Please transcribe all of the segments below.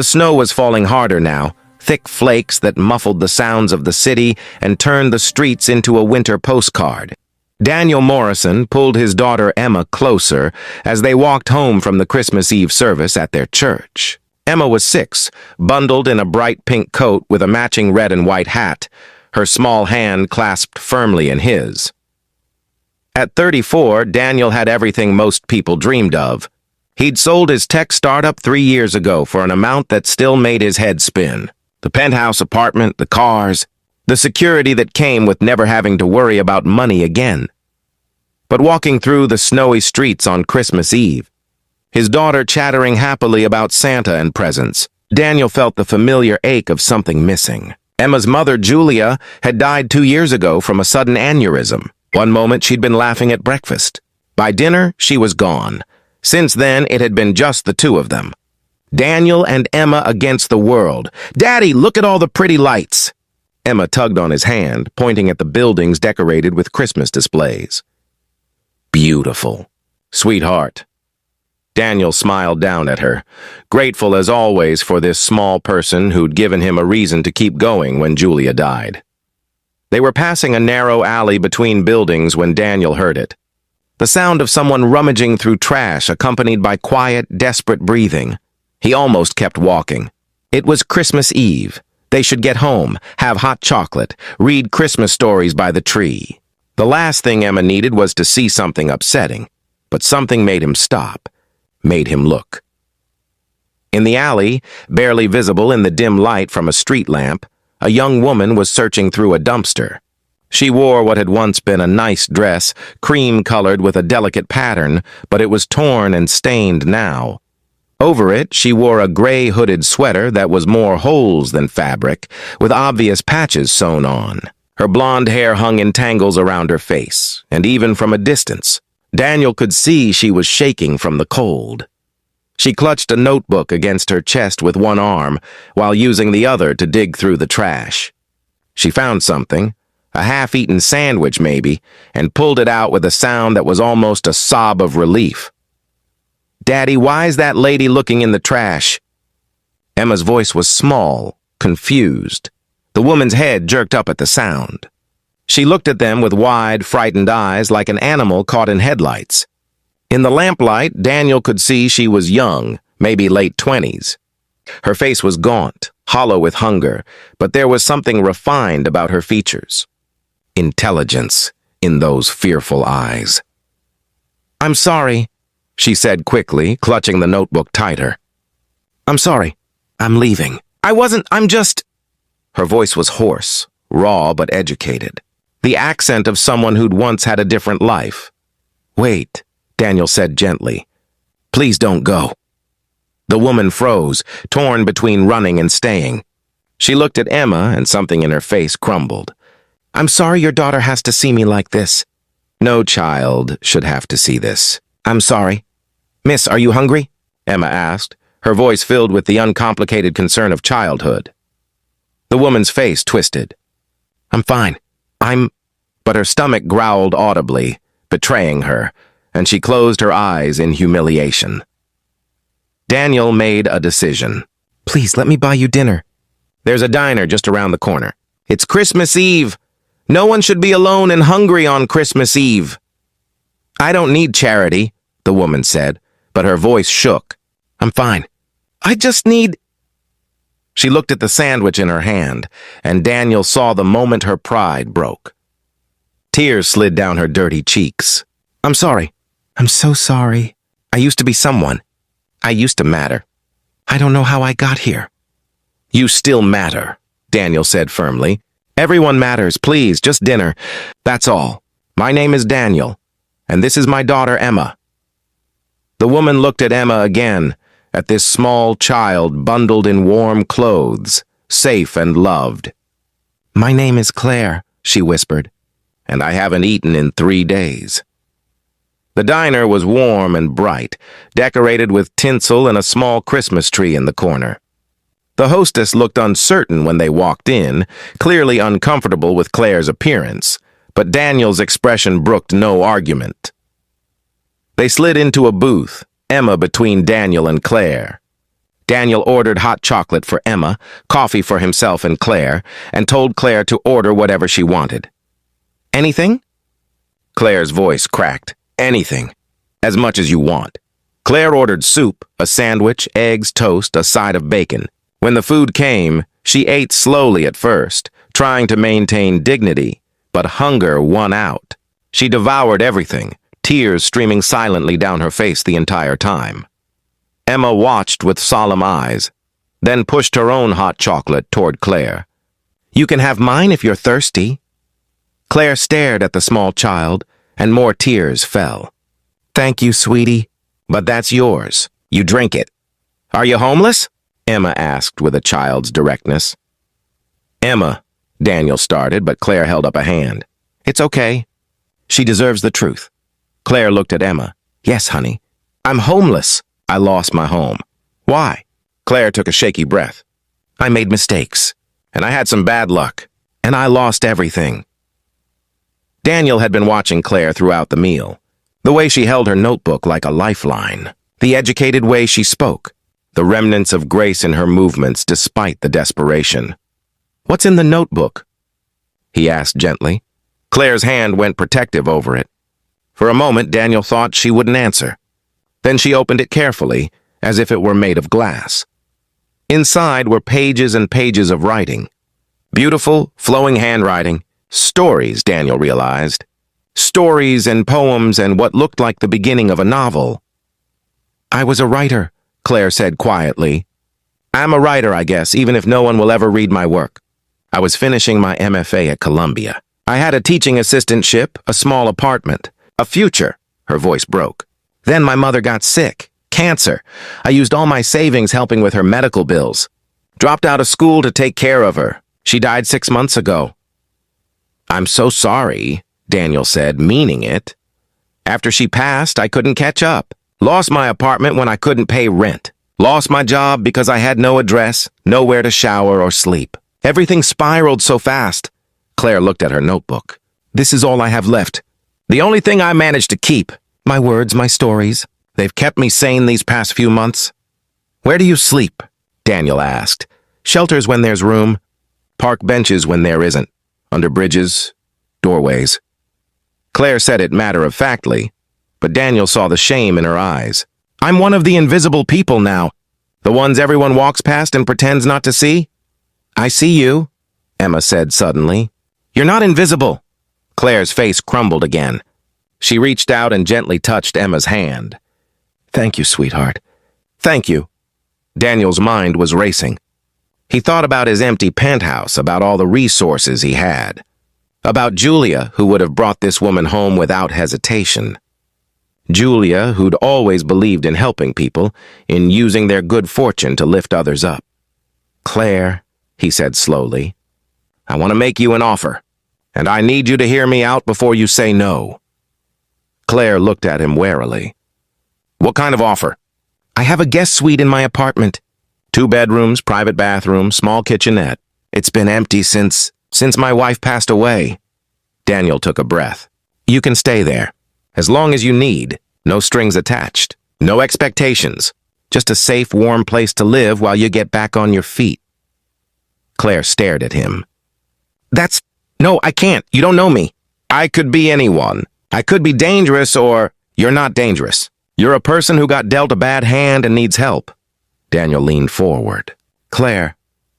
The snow was falling harder now, thick flakes that muffled the sounds of the city and turned the streets into a winter postcard. Daniel Morrison pulled his daughter Emma closer as they walked home from the Christmas Eve service at their church. Emma was 6, bundled in a bright pink coat with a matching red and white hat, her small hand clasped firmly in his. At 34, Daniel had everything most people dreamed of. He'd sold his tech startup 3 years ago for an amount that still made his head spin. The penthouse apartment, the cars, the security that came with never having to worry about money again. But walking through the snowy streets on Christmas Eve, his daughter chattering happily about Santa and presents, Daniel felt the familiar ache of something missing. Emma's mother, Julia, had died 2 years ago from a sudden aneurysm. One moment she'd been laughing at breakfast. By dinner, she was gone. Since then, it had been just the two of them. Daniel and Emma against the world. "Daddy, look at all the pretty lights!" Emma tugged on his hand, pointing at the buildings decorated with Christmas displays. "Beautiful. Sweetheart." Daniel smiled down at her, grateful as always for this small person who'd given him a reason to keep going when Julia died. They were passing a narrow alley between buildings when Daniel heard it. The sound of someone rummaging through trash accompanied by quiet, desperate breathing. He almost kept walking. It was Christmas Eve. They should get home, have hot chocolate, read Christmas stories by the tree. The last thing Emma needed was to see something upsetting, but something made him stop. Made him look. In the alley, barely visible in the dim light from a street lamp, a young woman was searching through a dumpster. She wore what had once been a nice dress, cream-colored with a delicate pattern, but it was torn and stained now. Over it, she wore a gray hooded sweater that was more holes than fabric, with obvious patches sewn on. Her blonde hair hung in tangles around her face, and even from a distance, Daniel could see she was shaking from the cold. She clutched a notebook against her chest with one arm, while using the other to dig through the trash. She found something, a half-eaten sandwich maybe, and pulled it out with a sound that was almost a sob of relief. "Daddy, why's that lady looking in the trash?" Emma's voice was small, confused. The woman's head jerked up at the sound. She looked at them with wide, frightened eyes like an animal caught in headlights. In the lamplight, Daniel could see she was young, maybe late 20s. Her face was gaunt, hollow with hunger, but there was something refined about her features. Intelligence in those fearful eyes. "I'm sorry," she said quickly, clutching the notebook tighter. "I'm sorry. I'm leaving. I'm just—" Her voice was hoarse, raw but educated. The accent of someone who'd once had a different life. "Wait," Daniel said gently. "Please don't go." The woman froze, torn between running and staying. She looked at Emma, and something in her face crumbled. "I'm sorry your daughter has to see me like this." "No child should have to see this." "I'm sorry." "Miss, are you hungry?" Emma asked, her voice filled with the uncomplicated concern of childhood. The woman's face twisted. "I'm fine. But her stomach growled audibly, betraying her, and she closed her eyes in humiliation. Daniel made a decision. "Please, let me buy you dinner." "There's a diner just around the corner." "It's Christmas Eve. No one should be alone and hungry on Christmas Eve." "I don't need charity," the woman said, but her voice shook. "I'm fine. I just need—" She looked at the sandwich in her hand, and Daniel saw the moment her pride broke. Tears slid down her dirty cheeks. "I'm sorry. I'm so sorry. I used to be someone. I used to matter. I don't know how I got here." "You still matter," Daniel said firmly. "Everyone matters, please, just dinner. That's all. My name is Daniel, and this is my daughter Emma." The woman looked at Emma again, at this small child bundled in warm clothes, safe and loved. "My name is Claire," she whispered, "and I haven't eaten in 3 days." The diner was warm and bright, decorated with tinsel and a small Christmas tree in the corner. The hostess looked uncertain when they walked in, clearly uncomfortable with Claire's appearance, but Daniel's expression brooked no argument. They slid into a booth, Emma between Daniel and Claire. Daniel ordered hot chocolate for Emma, coffee for himself and Claire, and told Claire to order whatever she wanted. Anything? Claire's voice cracked. Anything. As much as you want. Claire ordered soup, a sandwich, eggs, toast, a side of bacon. When the food came, she ate slowly at first, trying to maintain dignity, but hunger won out. She devoured everything, tears streaming silently down her face the entire time. Emma watched with solemn eyes, then pushed her own hot chocolate toward Claire. You can have mine if you're thirsty. Claire stared at the small child, and more tears fell. Thank you, sweetie, but that's yours. You drink it. Are you homeless? Emma asked with a child's directness. Emma, Daniel started, but Claire held up a hand. It's okay. She deserves the truth. Claire looked at Emma. Yes, honey. I'm homeless. I lost my home. Why? Claire took a shaky breath. I made mistakes, and I had some bad luck, and I lost everything. Daniel had been watching Claire throughout the meal. The way she held her notebook like a lifeline. The educated way she spoke. The remnants of grace in her movements despite the desperation. What's in the notebook? He asked gently. Claire's hand went protective over it. For a moment, Daniel thought she wouldn't answer. Then she opened it carefully, as if it were made of glass. Inside were pages and pages of writing. Beautiful, flowing handwriting. Stories, Daniel realized. Stories and poems and what looked like the beginning of a novel. I was a writer, Claire said quietly. I'm a writer, I guess, even if no one will ever read my work. I was finishing my MFA at Columbia. I had a teaching assistantship, a small apartment, a future. Her voice broke. Then my mother got sick. Cancer. I used all my savings helping with her medical bills. Dropped out of school to take care of her. She died 6 months ago. I'm so sorry, Daniel said, meaning it. After she passed, I couldn't catch up. Lost my apartment when I couldn't pay rent. Lost my job because I had no address, nowhere to shower or sleep. Everything spiraled so fast. Claire looked at her notebook. This is all I have left. The only thing I managed to keep. My words, my stories. They've kept me sane these past few months. Where do you sleep? Daniel asked. Shelters when there's room. Park benches when there isn't. Under bridges. Doorways. Claire said it matter-of-factly, but Daniel saw the shame in her eyes. I'm one of the invisible people now. The ones everyone walks past and pretends not to see? I see you, Emma said suddenly. You're not invisible. Claire's face crumbled again. She reached out and gently touched Emma's hand. Thank you, sweetheart. Thank you. Daniel's mind was racing. He thought about his empty penthouse, about all the resources he had. About Julia, who would have brought this woman home without hesitation. Julia, who'd always believed in helping people, in using their good fortune to lift others up. Claire, he said slowly, I want to make you an offer, and I need you to hear me out before you say no. Claire looked at him warily. What kind of offer? I have a guest suite in my apartment. 2 bedrooms, private bathroom, small kitchenette. It's been empty since my wife passed away. Daniel took a breath. You can stay there. As long as you need. No strings attached. No expectations. Just a safe, warm place to live while you get back on your feet. Claire stared at him. No, I can't. You don't know me. I could be anyone. I could be dangerous or you're not dangerous. You're a person who got dealt a bad hand and needs help. Daniel leaned forward. Claire,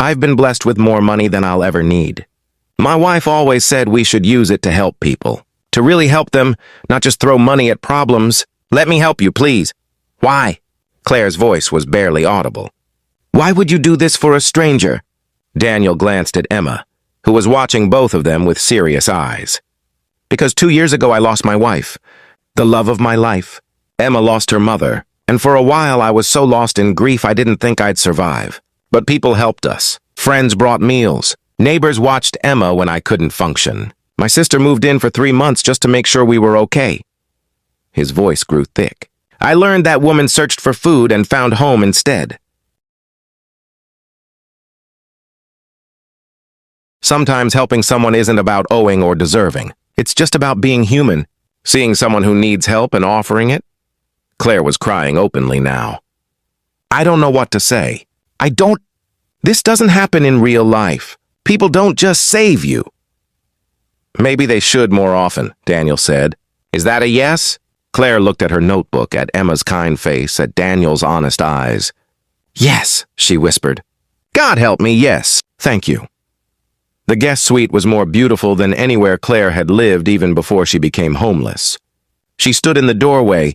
I've been blessed with more money than I'll ever need. My wife always said we should use it to help people. To really help them, not just throw money at problems. Let me help you, please. Why? Claire's voice was barely audible. Why would you do this for a stranger? Daniel glanced at Emma, who was watching both of them with serious eyes. Because 2 years ago I lost my wife, the love of my life. Emma lost her mother, and for a while I was so lost in grief I didn't think I'd survive. But people helped us. Friends brought meals. Neighbors watched Emma when I couldn't function. My sister moved in for 3 months just to make sure we were okay. His voice grew thick. I learned that woman searched for food and found home instead. Sometimes helping someone isn't about owing or deserving. It's just about being human, seeing someone who needs help and offering it. Claire was crying openly now. I don't know what to say. This doesn't happen in real life. People don't just save you. Maybe they should more often, Daniel said. Is that a yes? Claire looked at her notebook, at Emma's kind face, at Daniel's honest eyes. Yes, she whispered. God help me, yes, thank you. The guest suite was more beautiful than anywhere Claire had lived even before she became homeless. She stood in the doorway,